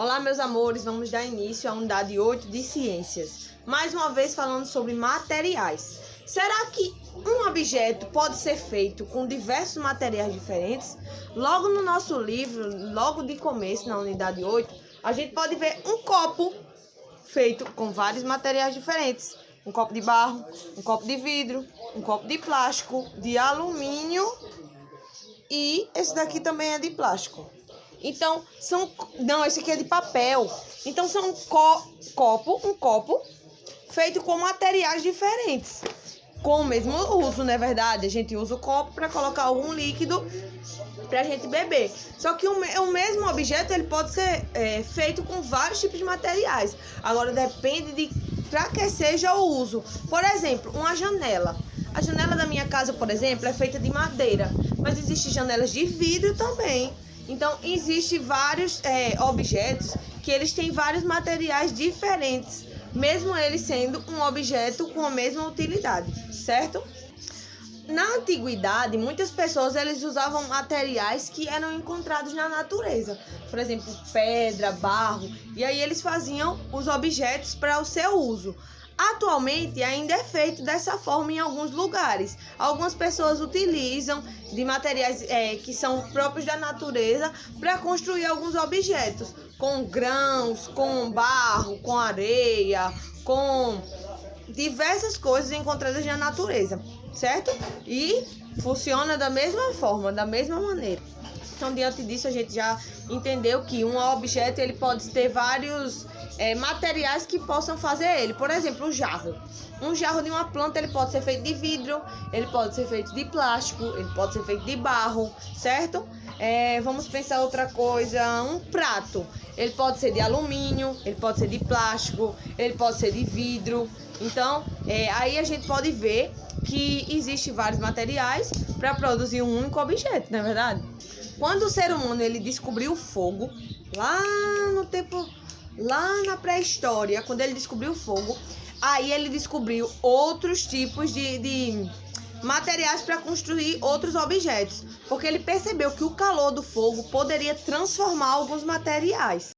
Olá, meus amores, vamos dar início à unidade 8 de Ciências. Mais uma vez falando sobre materiais. Será que um objeto pode ser feito com diversos materiais diferentes? Logo no nosso livro, logo de começo, na unidade 8, a gente pode ver um copo feito com vários materiais diferentes. Um copo de barro, um copo de vidro, um copo de plástico, de alumínio e esse daqui também é de plástico. Então, esse aqui é de papel. Então, são um copo feito com materiais diferentes. Com o mesmo uso, não é verdade? A gente usa o copo para colocar algum líquido para a gente beber. Só que o mesmo objeto ele pode ser feito com vários tipos de materiais. Agora, depende de para que seja o uso. Por exemplo, uma janela. A janela da minha casa, por exemplo, é feita de madeira. Mas existem janelas de vidro também. Então, existem vários objetos que eles têm vários materiais diferentes, mesmo eles sendo um objeto com a mesma utilidade, certo? Na antiguidade, muitas pessoas eles usavam materiais que eram encontrados na natureza, por exemplo, pedra, barro, e aí eles faziam os objetos para o seu uso. Atualmente ainda é feito dessa forma em alguns lugares. Algumas pessoas utilizam de materiais que são próprios da natureza para construir alguns objetos, com grãos, com barro, com areia, com diversas coisas encontradas na natureza, certo? E funciona da mesma forma, da mesma maneira. Então, diante disso, a gente já entendeu que um objeto ele pode ter vários materiais que possam fazer ele. Por exemplo, um jarro. Um jarro de uma planta ele pode ser feito de vidro, ele pode ser feito de plástico, ele pode ser feito de barro, certo? Vamos pensar outra coisa. Um prato. Ele pode ser de alumínio, ele pode ser de plástico, ele pode ser de vidro. Então, aí a gente pode ver que existem vários materiais para produzir um único objeto, não é verdade? Quando o ser humano ele descobriu o fogo, lá na pré-história, quando ele descobriu o fogo, aí ele descobriu outros tipos de materiais para construir outros objetos, porque ele percebeu que o calor do fogo poderia transformar alguns materiais.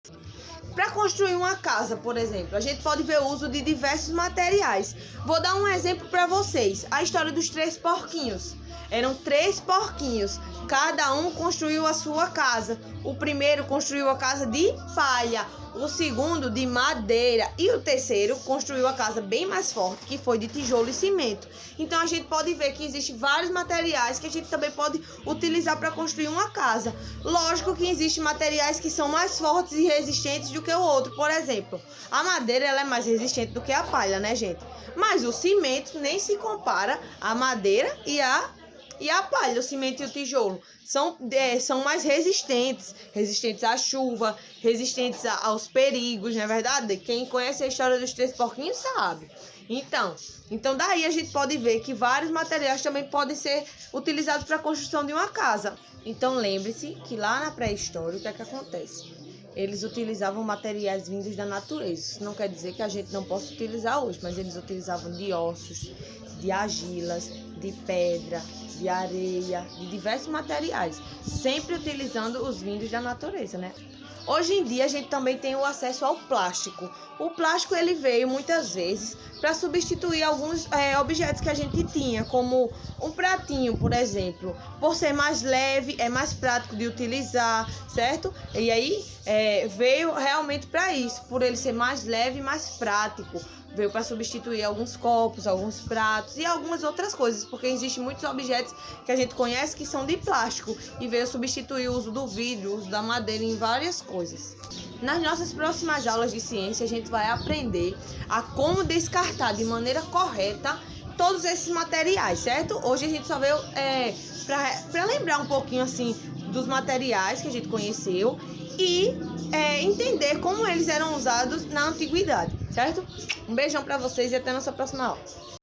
Para construir uma casa, por exemplo, a gente pode ver o uso de diversos materiais. Vou dar um exemplo para vocês. A história dos 3 porquinhos. Eram 3 porquinhos. Cada um construiu a sua casa. O primeiro construiu a casa de palha, o segundo de madeira e o terceiro construiu a casa bem mais forte, que foi de tijolo e cimento. Então a gente pode ver que existem vários materiais que a gente também pode utilizar para construir uma casa. Lógico que existem materiais que são mais fortes e resistentes do que o outro. Por exemplo, a madeira ela é mais resistente do que a palha, né, gente? Mas o cimento nem se compara à madeira e a palha, o cimento e o tijolo são mais resistentes à chuva, resistentes aos perigos, não é verdade? Quem conhece a história dos 3 porquinhos sabe. Então daí a gente pode ver que vários materiais também podem ser utilizados para a construção de uma casa. Então lembre-se que lá na pré-história o que é que acontece? Eles utilizavam materiais vindos da natureza. Isso não quer dizer que a gente não possa utilizar hoje, mas eles utilizavam de ossos, de argilas, de pedra, de areia, de diversos materiais, sempre utilizando os vindos da natureza, né? Hoje em dia a gente também tem o acesso ao plástico. O plástico ele veio muitas vezes para substituir alguns objetos que a gente tinha, como um pratinho, por exemplo. Por ser mais leve, é mais prático de utilizar, certo? E aí veio realmente para isso, por ele ser mais leve e mais prático. Veio para substituir alguns copos, alguns pratos e algumas outras coisas, porque existem muitos objetos que a gente conhece que são de plástico e veio substituir o uso do vidro, o uso da madeira em várias coisas. Nas nossas próximas aulas de ciência, a gente vai aprender a como descartar de maneira correta todos esses materiais, certo? Hoje a gente só veio para lembrar um pouquinho assim dos materiais que a gente conheceu e entender como eles eram usados na antiguidade, certo? Um beijão para vocês e até a nossa próxima aula.